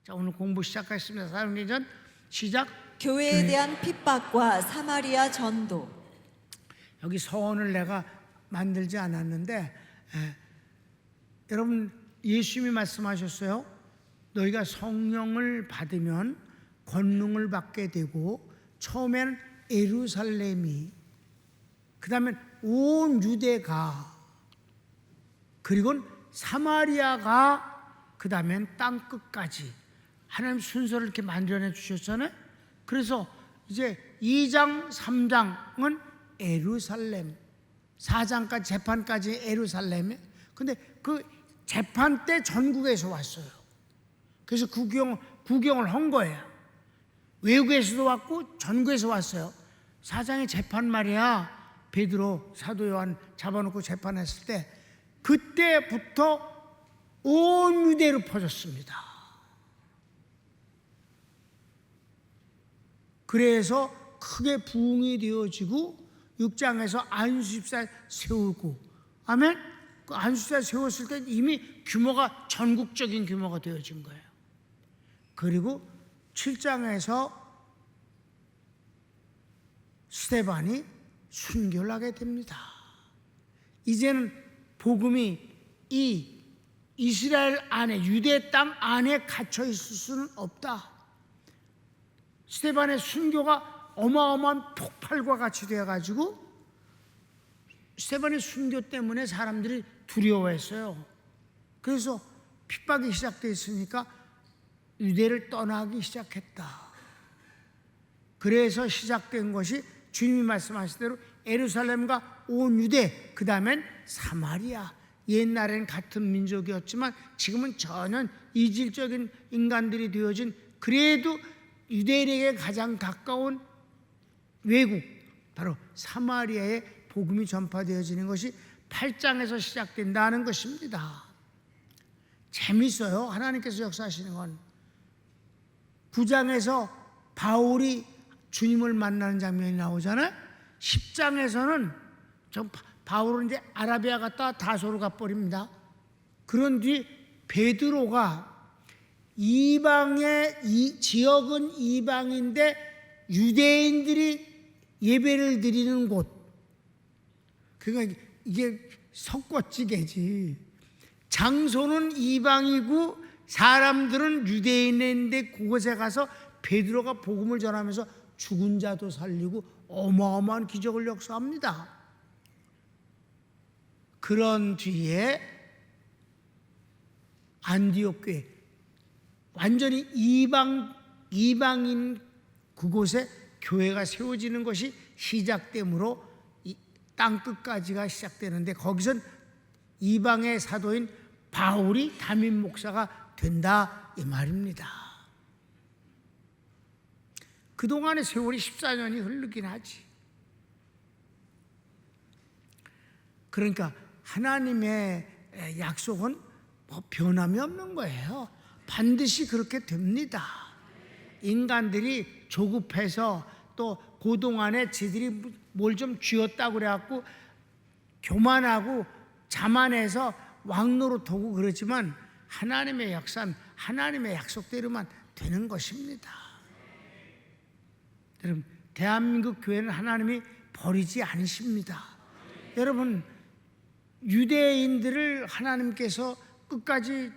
자, 오늘 공부 시작하겠습니다. 사랑리전 시작. 교회에 대한 핍박과 사마리아 전도. 여기 서원을 내가 만들지 않았는데 여러분 예수님이 말씀하셨어요. 너희가 성령을 받으면 권능을 받게 되고 처음에는 예루살렘이 그 다음에 온 유대가 그리고 사마리아가 그 다음엔 땅끝까지 하나님 순서를 이렇게 만들어내 주셨잖아요. 그래서 이제 2장 3장은 예루살렘, 4장까지 재판까지 예루살렘에. 근데 그 재판 때 전국에서 왔어요. 그래서 구경을 한 거예요. 외국에서도 왔고 전국에서 왔어요. 4장의 재판 말이야. 베드로 사도 요한 잡아놓고 재판했을 때 그때부터 온 유대로 퍼졌습니다. 그래서 크게 부흥이 되어지고 6장에서 안수집사 세우고, 아멘. 그 안수집사 세웠을 때 이미 규모가 전국적인 규모가 되어진 거예요. 그리고 7장에서 스데반이 순교를 하게 됩니다. 이제는 복음이 이 이스라엘 안에, 유대 땅 안에 갇혀 있을 수는 없다. 스데반의 순교가 어마어마한 폭발과 같이 되어가지고 스데반의 순교 때문에 사람들이 두려워했어요. 그래서 핍박이 시작됐으니까 유대를 떠나기 시작했다. 그래서 시작된 것이 주님이 말씀하신 대로 예루살렘과 온 유대, 그 다음엔 사마리아. 옛날에는 같은 민족이었지만 지금은 전혀 이질적인 인간들이 되어진, 그래도 유대인에게 가장 가까운 외국, 바로 사마리아에 복음이 전파되어지는 것이 8장에서 시작된다는 것입니다. 재밌어요. 하나님께서 역사하시는 건. 9장에서 바울이 주님을 만나는 장면이 나오잖아요. 10장에서는 바울은 이제 아라비아 갔다 다소로 가버립니다. 그런 뒤 베드로가 이방의 지역은 이방인데 유대인들이 예배를 드리는 곳, 그러니까 이게 섞어찌개지. 장소는 이방이고 사람들은 유대인인데 그곳에 가서 베드로가 복음을 전하면서 죽은 자도 살리고 어마어마한 기적을 역사합니다. 그런 뒤에 안디옥 교회, 완전히 이방인 그곳에 교회가 세워지는 것이 시작되므로 땅끝까지가 시작되는데, 거기선 이방의 사도인 바울이 담임 목사가 된다 이 말입니다. 그동안의 세월이 14년이 흐르긴 하지. 그러니까 하나님의 약속은 뭐 변함이 없는 거예요. 반드시 그렇게 됩니다. 인간들이 조급해서 또 그동안에 지들이 뭘 좀 쥐었다고 그래갖고 교만하고 자만해서 왕노릇하고 그러지만 하나님의 역사는 하나님의 약속대로만 되는 것입니다. 여러분, 대한민국 교회는 하나님이 버리지 않으십니다. 여러분, 유대인들을 하나님께서 끝까지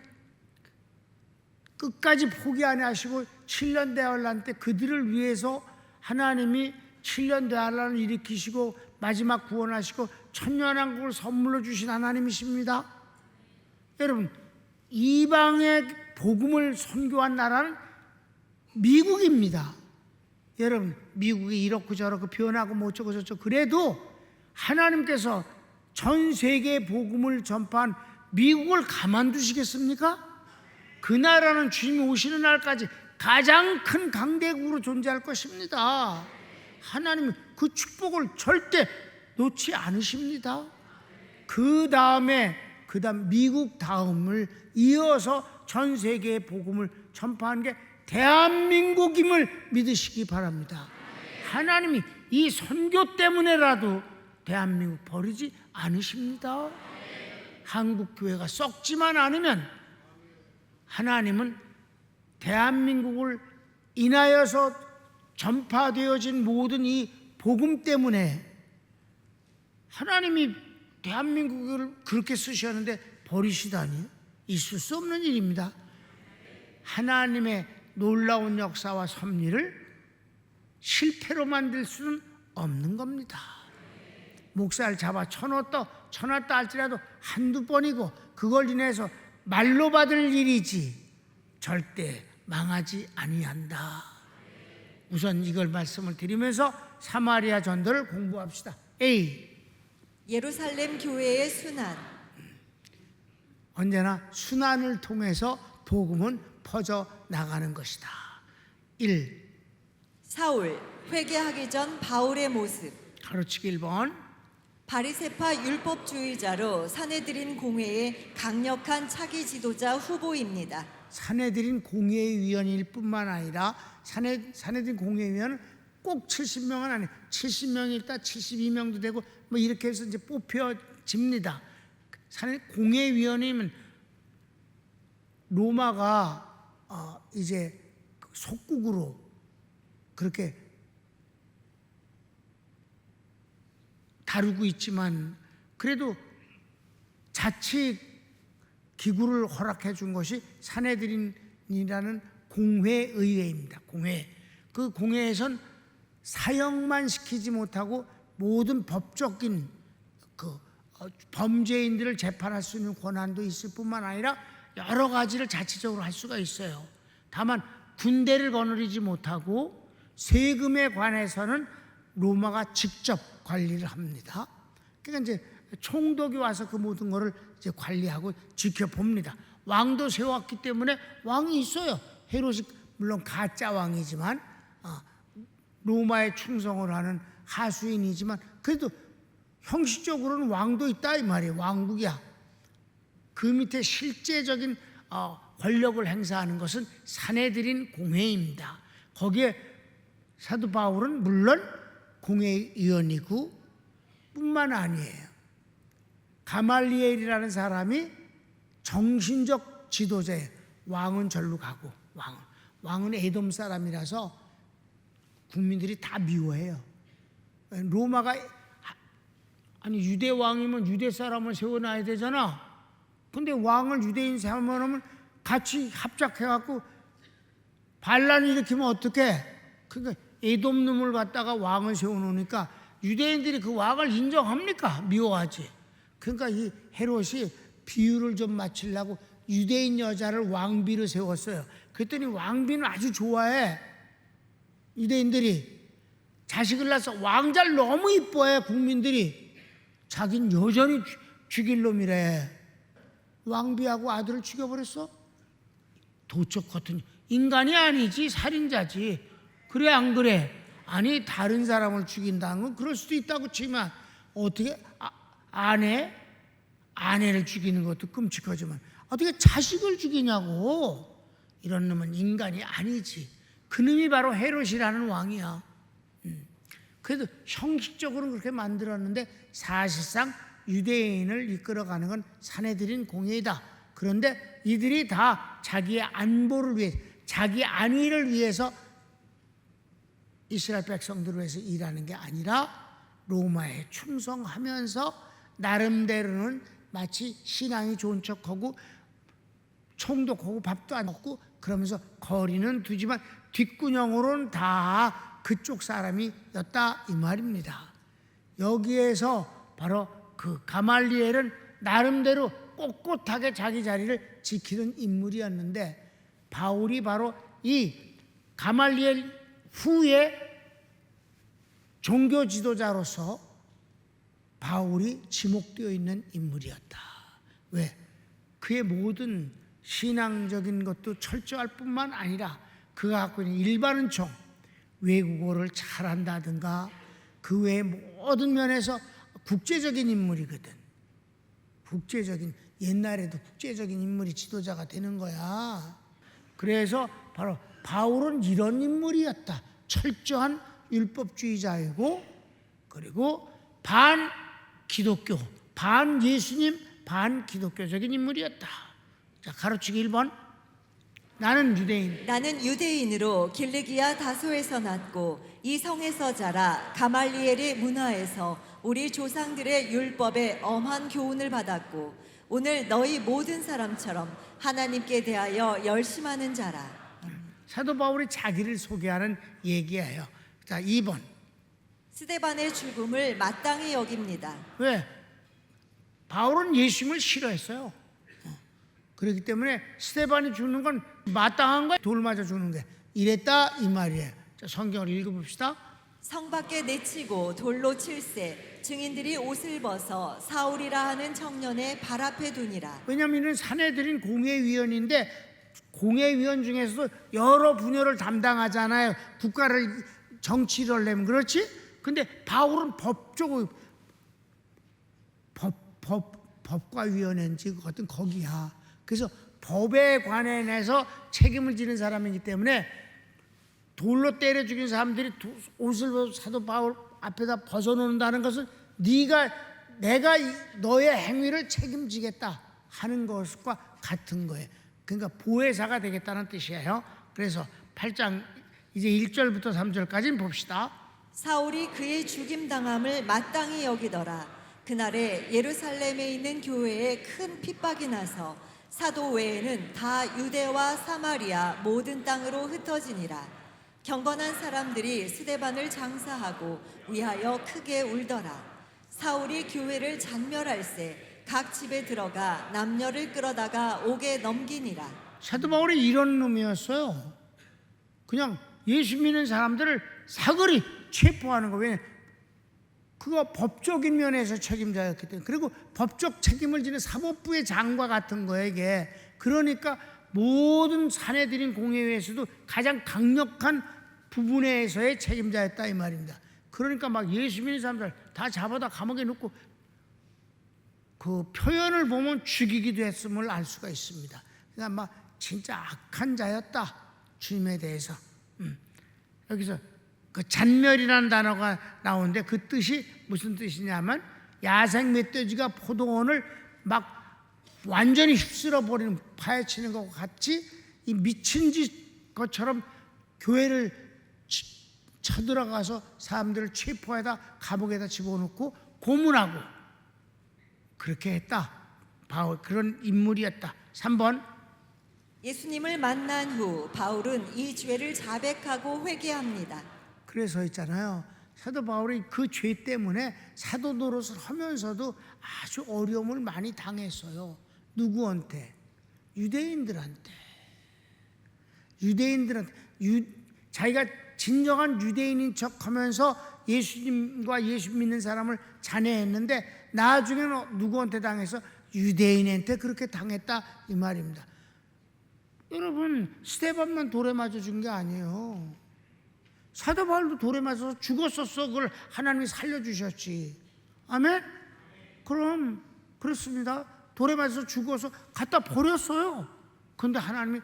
포기 안 하시고 7년 대환란 때 그들을 위해서 하나님이 7년 대환란을 일으키시고 마지막 구원하시고 천년왕국을 선물로 주신 하나님이십니다. 여러분, 이방의 복음을 선교한 나라는 미국입니다. 여러분, 미국이 이렇고 저렇고 변하고 뭐 어쩌고 저쩌고 그래도 하나님께서 전 세계의 복음을 전파한 미국을 가만두시겠습니까? 그 나라는 주님이 오시는 날까지 가장 큰 강대국으로 존재할 것입니다. 하나님은 그 축복을 절대 놓지 않으십니다. 그 다음 미국 다음을 이어서 전 세계의 복음을 전파한 게 대한민국임을 믿으시기 바랍니다. 하나님이 이 선교 때문에라도 대한민국 버리지 않으십니다. 한국 교회가 썩지만 않으면 하나님은 대한민국을 인하여서 전파되어진 모든 이 복음 때문에 하나님이 대한민국을 그렇게 쓰셨는데 버리시다니 있을 수 없는 일입니다. 하나님의 놀라운 역사와 섭리를 실패로 만들 수는 없는 겁니다. 목사를 잡아 쳐놨다 할지라도 한두 번이고 그걸 인해서 말로 받을 일이지 절대 망하지 아니한다. 우선 이걸 말씀을 드리면서 사마리아 전도를 공부합시다. A. 예루살렘 교회의 순환. 언제나 순환을 통해서 복음은 퍼져 나가는 것이다. 1. 사울 회개하기 전 바울의 모습. 가르치기 1번. 바리새파 율법주의자로 사내들인 공회의 강력한 차기 지도자 후보입니다. 사내들인 공회위원일 뿐만 아니라 사내들인 공회위원은 꼭 70명은 아니에요. 70명이 있다 72명도 되고 뭐 이렇게 해서 이제 뽑혀집니다. 사내 공회위원이면 로마가 이제 속국으로 그렇게 다루고 있지만 그래도 자치 기구를 허락해 준 것이 사내들인이라는 공회의회입니다. 공회. 그 공회에선 사형만 시키지 못하고 모든 법적인 그 범죄인들을 재판할 수 있는 권한도 있을 뿐만 아니라 여러 가지를 자체적으로 할 수가 있어요. 다만 군대를 거느리지 못하고 세금에 관해서는 로마가 직접 관리를 합니다. 그러니까 이제 총독이 와서 그 모든 것을 이제 관리하고 지켜봅니다. 왕도 세웠기 때문에 왕이 있어요. 헤롯이 물론 가짜 왕이지만 로마에 충성을 하는 하수인이지만 그래도 형식적으로는 왕도 있다 이 말이에요. 왕국이야. 그 밑에 실제적인 권력을 행사하는 것은 사내들인 공회입니다. 거기에 사도 바울은 물론 공회위원이고 뿐만 아니에요. 가말리엘이라는 사람이 정신적 지도자예요. 왕은 절로 가고 왕은 에돔 사람이라서 국민들이 다 미워해요. 로마가 아니 유대 왕이면 유대 사람을 세워놔야 되잖아. 근데 왕을 유대인 세워놓으면 같이 합작해갖고 반란을 일으키면 어떡해? 그러니까 에돔 놈을 갖다가 왕을 세워놓으니까 유대인들이 그 왕을 인정합니까? 미워하지. 그러니까 이 헤롯이 비유를 좀 맞추려고 유대인 여자를 왕비로 세웠어요. 그랬더니 왕비는 아주 좋아해. 유대인들이 자식을 낳아서 왕자를 너무 이뻐해. 국민들이 자긴 여전히 죽일 놈이래. 왕비하고 아들을 죽여버렸어? 도적 같은 인간이 아니지 살인자지. 그래 안 그래? 아니 다른 사람을 죽인다는 건 그럴 수도 있다고 치면 어떻게 아내를 죽이는 것도 끔찍하지만 어떻게 자식을 죽이냐고. 이런 놈은 인간이 아니지. 그놈이 바로 헤롯이라는 왕이야. 그래도 형식적으로는 그렇게 만들었는데 사실상 유대인을 이끌어가는 건 사내들인 공회이다. 그런데 이들이 다 자기의 안보를 위해 자기 안위를 위해서 이스라엘 백성들을 위해서 일하는 게 아니라 로마에 충성하면서 나름대로는 마치 신앙이 좋은 척하고 총독하고 밥도 안 먹고 그러면서 거리는 두지만 뒷구녕으로는 다 그쪽 사람이었다 이 말입니다. 여기에서 바로 그 가말리엘은 나름대로 꼿꼿하게 자기 자리를 지키던 인물이었는데 바울이 바로 이 가말리엘 후에 종교 지도자로서 바울이 지목되어 있는 인물이었다. 왜? 그의 모든 신앙적인 것도 철저할 뿐만 아니라 그가 갖고 있는 일반 은총, 외국어를 잘한다든가 그 외의 모든 면에서 국제적인 인물이거든. 국제적인, 옛날에도 국제적인 인물이 지도자가 되는 거야. 그래서 바로 바울은 이런 인물이었다. 철저한 율법주의자이고 그리고 반 기독교, 반 예수님, 반 기독교적인 인물이었다. 자, 가르치기 1번. 나는 유대인. 나는 유대인으로 길르기야 다소에서 났고 이 성에서 자라 가말리엘의 문화에서 우리 조상들의 율법에 엄한 교훈을 받았고 오늘 너희 모든 사람처럼 하나님께 대하여 열심하는 자라. 사도 바울이 자기를 소개하는 얘기예요. 자, 2번. 스데반의 죽음을 마땅히 여깁니다. 왜? 바울은 예수님을 싫어했어요. 그렇기 때문에 스데반이 죽는 건 마땅한 거야. 돌 맞아 죽는 게 이랬다 이 말이에요. 자, 성경을 읽어봅시다. 성 밖에 내치고 돌로 칠세 증인들이 옷을 벗어 사울이라 하는 청년의 발 앞에 두니라. 왜냐하면 이는 사내들인 공회위원인데 공회위원 중에서도 여러 분야를 담당하잖아요. 국가를 정치를 하려면 그렇지? 근데 바울은 법과위원회인지 어떤 거기야. 그래서 법에 관해서 책임을 지는 사람이기 때문에 돌로 때려 죽인 사람들이 옷을 벗어 사도 바울 앞에다 벗어놓는다는 것은 내가 너의 행위를 책임지겠다 하는 것과 같은 거예요. 그러니까 보혜사가 되겠다는 뜻이에요. 그래서 8장 이제 1절부터 3절까지는 봅시다. 사울이 그의 죽임당함을 마땅히 여기더라. 그날에 예루살렘에 있는 교회에 큰 핍박이 나서 사도 외에는 다 유대와 사마리아 모든 땅으로 흩어지니라. 경건한 사람들이 스데반을 장사하고 위하여 크게 울더라. 사울이 교회를 잔멸할세 각 집에 들어가 남녀를 끌어다가 옥에 넘기니라. 사도 바울이 이런 놈이었어요. 그냥 예수 믿는 사람들을 사거리 체포하는 거. 왜냐? 그거 법적인 면에서 책임자였기 때문에. 그리고 법적 책임을 지는 사법부의 장과 같은 거예요 이게. 그러니까 모든 사내들인 공회에서도 가장 강력한 부분에서의 책임자였다 이 말입니다. 그러니까 막 예수 믿는 사람들 다 잡아다 감옥에 넣고 그 표현을 보면 죽이기도 했음을 알 수가 있습니다. 그러니까 막 진짜 악한 자였다 주님에 대해서. 여기서 그 잔멸이라는 단어가 나오는데 그 뜻이 무슨 뜻이냐면 야생 멧돼지가 포도원을 막 완전히 휩쓸어 버리는 파헤치는 것과 같이 이 미친 짓 것처럼 교회를 쳐들어가서 사람들을 체포해다 감옥에다 집어넣고 고문하고 그렇게 했다. 바울 그런 인물이었다. 3번. 예수님을 만난 후 바울은 이 죄를 자백하고 회개합니다. 그래서 있잖아요. 사도 바울이 그 죄 때문에 사도 노릇을 하면서도 아주 어려움을 많이 당했어요. 누구한테? 유대인들한테. 자기가 진정한 유대인인 척하면서 예수님과 예수 믿는 사람을 잔해했는데 나중에는 누구한테 당해서 유대인한테 그렇게 당했다 이 말입니다. 여러분 스데반만 돌에 맞아 준 게 아니에요. 사도 바울도 돌에 맞아서 죽었었어. 그걸 하나님이 살려주셨지. 아멘? 그럼 그렇습니다. 돌에 맞아서 죽어서 갖다 버렸어요. 그런데 하나님이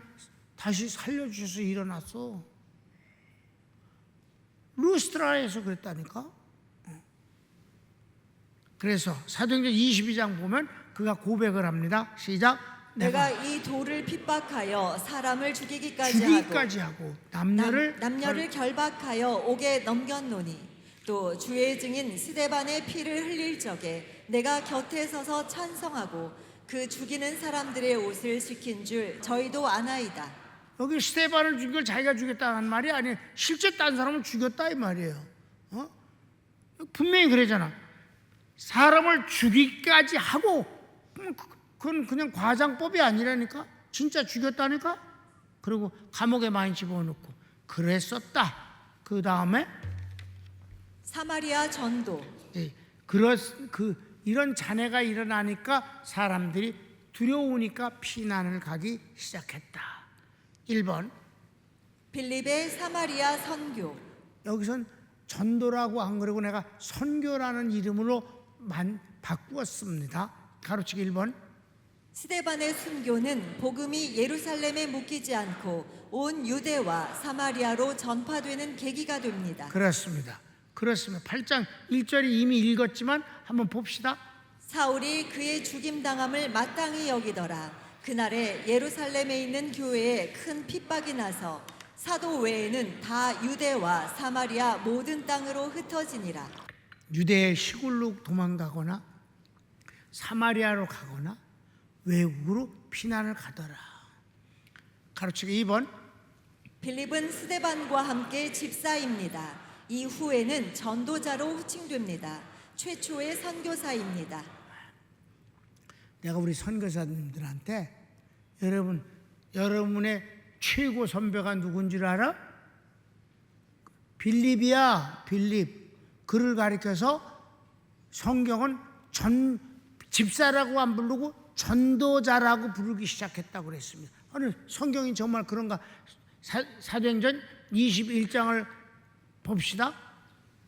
다시 살려주셔서 일어났어. 루스트라에서 그랬다니까. 그래서 사도행전 22장 보면 그가 고백을 합니다. 시작. 내가 이 돌을 핍박하여 사람을 죽이기까지 하고 남녀를 결박하여 옥에 넘겼노니 또 주의 증인 스데반의 피를 흘릴 적에 내가 곁에 서서 찬성하고 그 죽이는 사람들의 옷을 지킨 줄 저희도 아나이다. 여기 스데반을 죽인 걸 자기가 죽였다는 말이 아니에요. 실제 딴 사람을 죽였다 이 말이에요. 분명히 그러잖아. 사람을 죽이기까지 하고 그건 그냥 과장법이 아니라니까. 진짜 죽였다니까. 그리고 감옥에 많이 집어넣고 그랬었다. 그 다음에 사마리아 전도. 이런 잔해가 일어나니까 사람들이 두려우니까 피난을 가기 시작했다. 1번. 빌립의 사마리아 선교. 여기선 전도라고 안 그러고 내가 선교라는 이름으로 바꾸었습니다. 가로치기 1번. 스데반의 순교는 복음이 예루살렘에 묶이지 않고 온 유대와 사마리아로 전파되는 계기가 됩니다. 그렇습니다. 8장 1절이 이미 읽었지만 한번 봅시다. 사울이 그의 죽임당함을 마땅히 여기더라. 그날에 예루살렘에 있는 교회에 큰 핍박이 나서 사도 외에는 다 유대와 사마리아 모든 땅으로 흩어지니라. 유대의 시골로 도망가거나 사마리아로 가거나 외국으로 피난을 가더라. 가로치기 2번. 빌립은 스데반과 함께 집사입니다. 이후에는 전도자로 호칭됩니다. 최초의 선교사입니다. 내가 우리 선교사님들한테 여러분의 최고 선배가 누군지 알아? 빌립이야. 빌립. 그를 가리켜서 성경은 집사라고 안 부르고 전도자라고 부르기 시작했다고 그랬습니다. 아니, 성경이 정말 그런가? 사도행전 21장을 봅시다.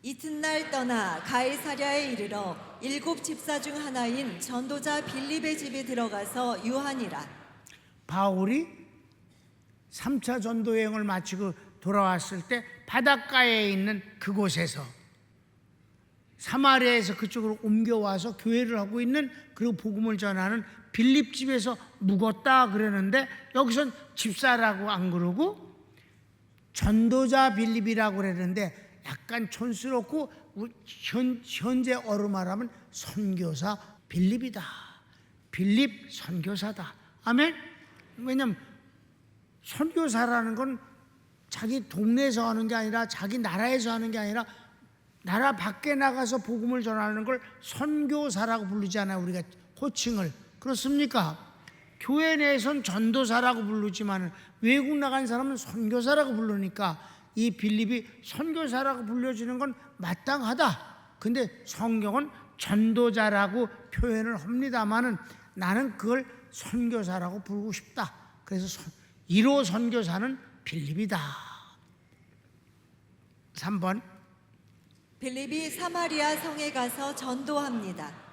이튿날 떠나 가이사랴에 이르러 7 집사 중 하나인 전도자 빌립의 집에 들어가서 유하니라. 바울이 3차 전도 여행을 마치고 돌아왔을 때 바닷가에 있는 그곳에서 사마리아에서 그쪽으로 옮겨와서 교회를 하고 있는, 그리고 복음을 전하는 빌립 집에서 묵었다 그러는데, 여기선 집사라고 안 그러고 전도자 빌립이라고 그러는데 약간 촌스럽고 현재 어로 말하면 선교사 빌립이다. 빌립 선교사다. 아멘. 왜냐면 선교사라는 건 자기 동네에서 하는 게 아니라, 자기 나라에서 하는 게 아니라 나라 밖에 나가서 복음을 전하는 걸 선교사라고 부르잖아요, 우리가 호칭을. 그렇습니까? 교회 내에선 전도사라고 부르지만 외국 나간 사람은 선교사라고 부르니까 이 빌립이 선교사라고 불려지는 건 마땅하다. 근데 성경은 전도자라고 표현을 합니다마는 나는 그걸 선교사라고 부르고 싶다. 그래서 1호 선교사는 빌립이다. 3번. 빌립이 사마리아 성에 가서 전도합니다.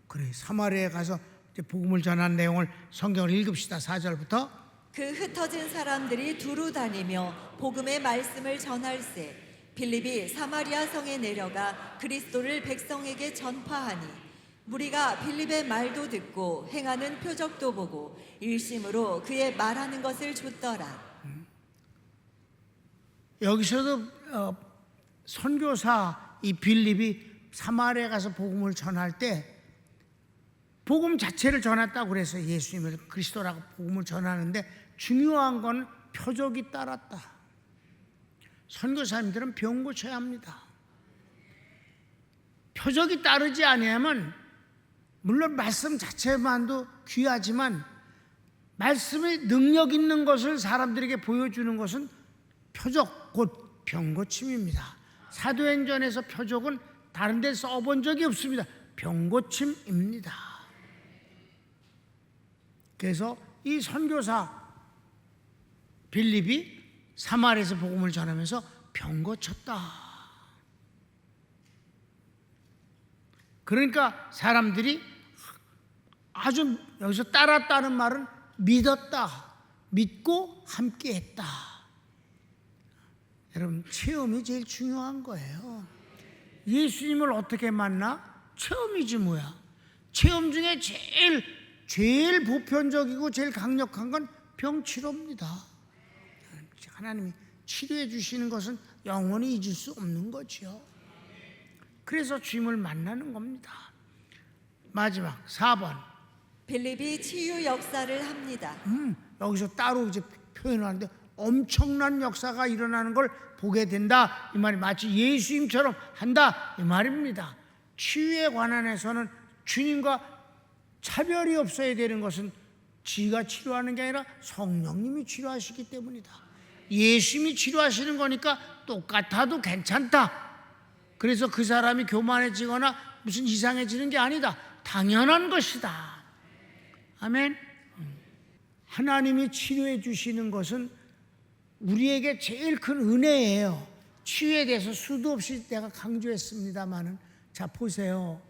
그래, 사마리아에 가서 이제 복음을 전한 내용을 성경을 읽읍시다. 4절부터. 그 흩어진 사람들이 두루 다니며 복음의 말씀을 전할세 빌립이 사마리아 성에 내려가 그리스도를 백성에게 전파하니 무리가 빌립의 말도 듣고 행하는 표적도 보고 일심으로 그의 말하는 것을 좇더라. 여기서도 선교사 이 빌립이 사마리아에 가서 복음을 전할 때 복음 자체를 전했다고 그래서 예수님을 그리스도라고 복음을 전하는데, 중요한 건 표적이 따랐다. 선교사님들은 병 고쳐야 합니다. 표적이 따르지 아니하면, 물론 말씀 자체만도 귀하지만 말씀의 능력 있는 것을 사람들에게 보여주는 것은 표적, 곧 병 고침입니다. 사도행전에서 표적은 다른 데 써본 적이 없습니다. 병 고침입니다. 그래서 이 선교사 빌립이 사마리아에서 복음을 전하면서 병 고쳤다. 그러니까 사람들이 아주, 여기서 따랐다는 말은 믿었다, 믿고 함께했다. 여러분, 체험이 제일 중요한 거예요. 예수님을 어떻게 만나? 체험이지 뭐야. 체험 중에 제일 보편적이고 제일 강력한 건 병치료입니다. 하나님이 치료해 주시는 것은 영원히 잊을 수 없는 거죠. 그래서 주님을 만나는 겁니다. 마지막 4번. 빌립이 치유 역사를 합니다. 여기서 따로 이제 표현하는데 엄청난 역사가 일어나는 걸 보게 된다. 이 말이 마치 예수님처럼 한다. 이 말입니다. 치유에 관한해서는 주님과 차별이 없어야 되는 것은 지가 치료하는 게 아니라 성령님이 치료하시기 때문이다. 예수님이 치료하시는 거니까 똑같아도 괜찮다. 그래서 그 사람이 교만해지거나 무슨 이상해지는 게 아니다. 당연한 것이다. 아멘. 하나님이 치료해 주시는 것은 우리에게 제일 큰 은혜예요. 치유에 대해서 수도 없이 내가 강조했습니다마는, 자 보세요.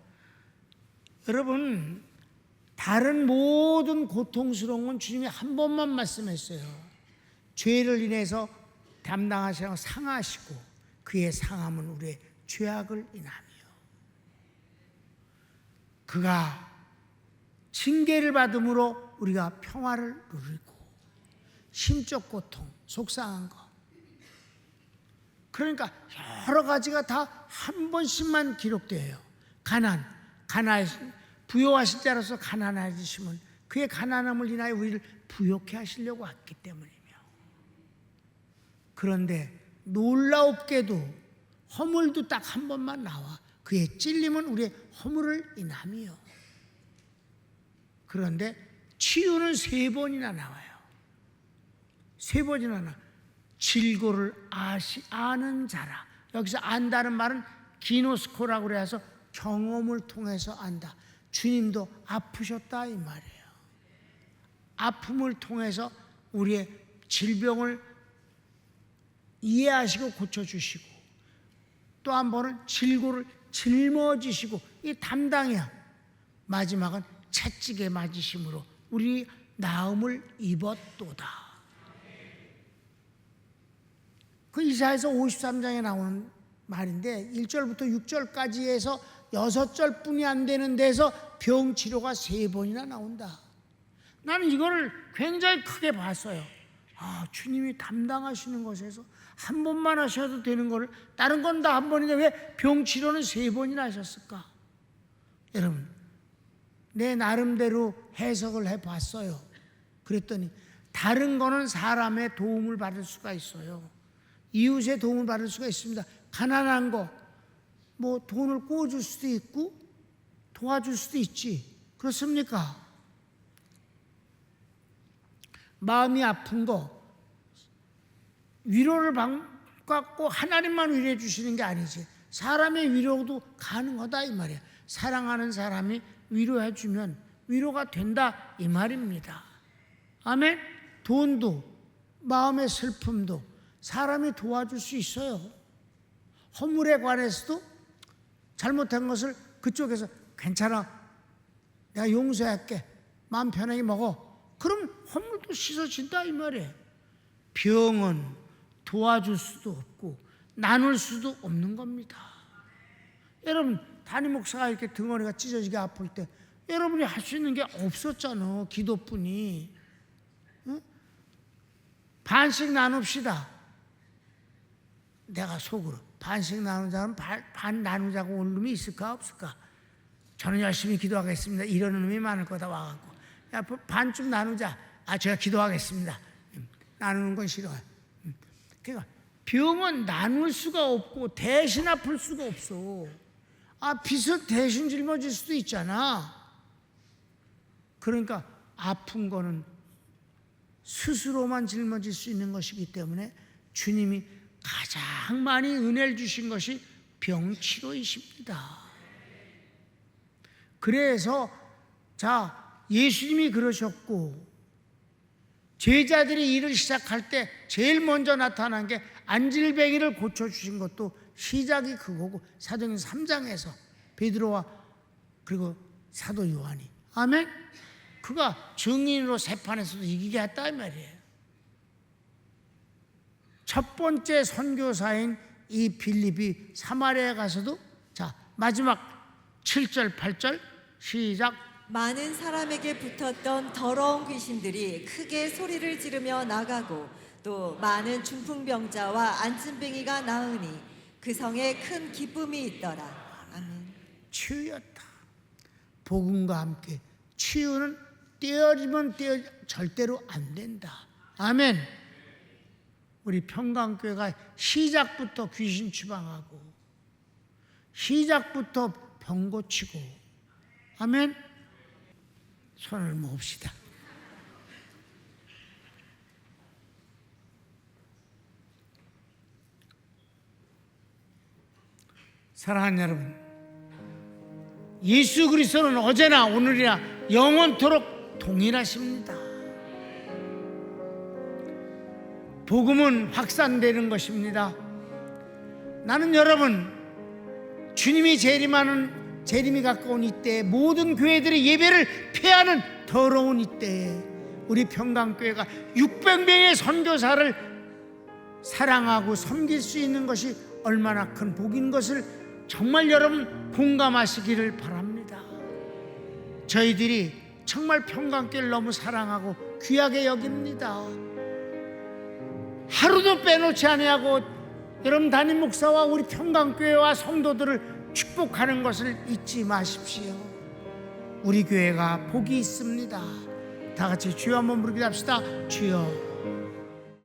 여러분, 다른 모든 고통스러운 건 주님이 한 번만 말씀했어요. 죄를 인해서 담당하시고 상하시고 그의 상함은 우리의 죄악을 인하며 그가 징계를 받음으로 우리가 평화를 누리고, 심적 고통, 속상한 거, 그러니까 여러 가지가 다 한 번씩만 기록돼요. 부요하실 자로서 가난해지시면 그의 가난함을 인하여 우리를 부욕해 하시려고 했기 때문이며, 그런데 놀라웁게도 허물도 딱 한 번만 나와. 그의 찔림은 우리의 허물을 인함이요. 그런데 치유는 3번이나 나와요. 3번이나 나와. 질고를 아는 자라. 여기서 안다는 말은 기노스코라고 그래서 경험을 통해서 안다. 주님도 아프셨다 이 말이에요. 아픔을 통해서 우리의 질병을 이해하시고 고쳐주시고, 또 한 번은 질고를 짊어지시고, 이 담당이야. 마지막은 채찍에 맞으심으로 우리 나음을 입었도다. 그 이사야서 53장에 나오는 말인데 1절부터 6절까지 해서 6절뿐이 안 되는 데서 병치료가 3번이나 나온다. 나는 이거를 굉장히 크게 봤어요. 주님이 담당하시는 것에서 한 번만 하셔도 되는 거를, 다른 건 다 한 번인데 왜 병치료는 3번이나 하셨을까? 여러분, 내 나름대로 해석을 해봤어요. 그랬더니 다른 거는 사람의 도움을 받을 수가 있어요. 이웃의 도움을 받을 수가 있습니다. 가난한 거, 뭐 돈을 꿔줄 수도 있고 도와줄 수도 있지. 그렇습니까? 마음이 아픈 거, 위로를 받고 하나님만 위로해 주시는 게 아니지. 사람의 위로도 가능하다 이 말이야. 사랑하는 사람이 위로해 주면 위로가 된다 이 말입니다. 아멘. 돈도, 마음의 슬픔도 사람이 도와줄 수 있어요. 허물에 관해서도 잘못한 것을 그쪽에서 괜찮아, 내가 용서할게, 마음 편하게 먹어, 그럼 허물도 씻어진다 이 말이에요. 병은 도와줄 수도 없고 나눌 수도 없는 겁니다. 여러분, 담임 목사가 이렇게 등어리가 찢어지게 아플 때 여러분이 할 수 있는 게 없었잖아. 기도뿐이. 응? 반씩 나눕시다. 내가 속으로 반씩 나누자면 반 나누자고 온 놈이 있을까 없을까? 저는 열심히 기도하겠습니다. 이러는 놈이 많을 거다 와갖고, 야, 반쯤 나누자. 제가 기도하겠습니다. 나누는 건 싫어요. 그러니까 병은 나눌 수가 없고 대신 아플 수가 없어. 빚을 대신 짊어질 수도 있잖아. 그러니까 아픈 거는 스스로만 짊어질 수 있는 것이기 때문에 주님이 가장 많이 은혜를 주신 것이 병치료이십니다. 그래서 예수님이 그러셨고, 제자들이 일을 시작할 때 제일 먼저 나타난 게 안질뱅이를 고쳐주신 것도 시작이 그거고, 사도행전 3장에서 베드로와 그리고 사도 요한이, 아멘, 그가 증인으로 세판에서도 이기게 했다 이 말이에요. 첫 번째 선교사인 이 빌립이 사마리아에 가서도, 마지막 7절 8절 시작. 많은 사람에게 붙었던 더러운 귀신들이 크게 소리를 지르며 나가고, 또 많은 중풍병자와 안진뱅이가 나으니 그 성에 큰 기쁨이 있더라. 아멘. 치유였다. 복음과 함께 치유는 떼어지면 절대로 안 된다. 아멘. 우리 평강교회가 시작부터 귀신 추방하고, 시작부터 병 고치고, 아멘. 손을 모읍시다. 사랑하는 여러분, 예수 그리스도는 어제나 오늘이나 영원토록 동일하십니다. 복음은 확산되는 것입니다. 나는 여러분, 주님이 재림이 가까운 이때에 모든 교회들이 예배를 폐하는 더러운 이때에 우리 평강교회가 600명의 선교사를 사랑하고 섬길 수 있는 것이 얼마나 큰 복인 것을 정말 여러분 공감하시기를 바랍니다. 저희들이 정말 평강교회를 너무 사랑하고 귀하게 여깁니다. 하루도 빼놓지 아니하고 여러분 담임 목사와 우리 평강교회와 성도들을 축복하는 것을 잊지 마십시오. 우리 교회가 복이 있습니다. 다 같이 주여 한번 부르기도 합시다. 주여.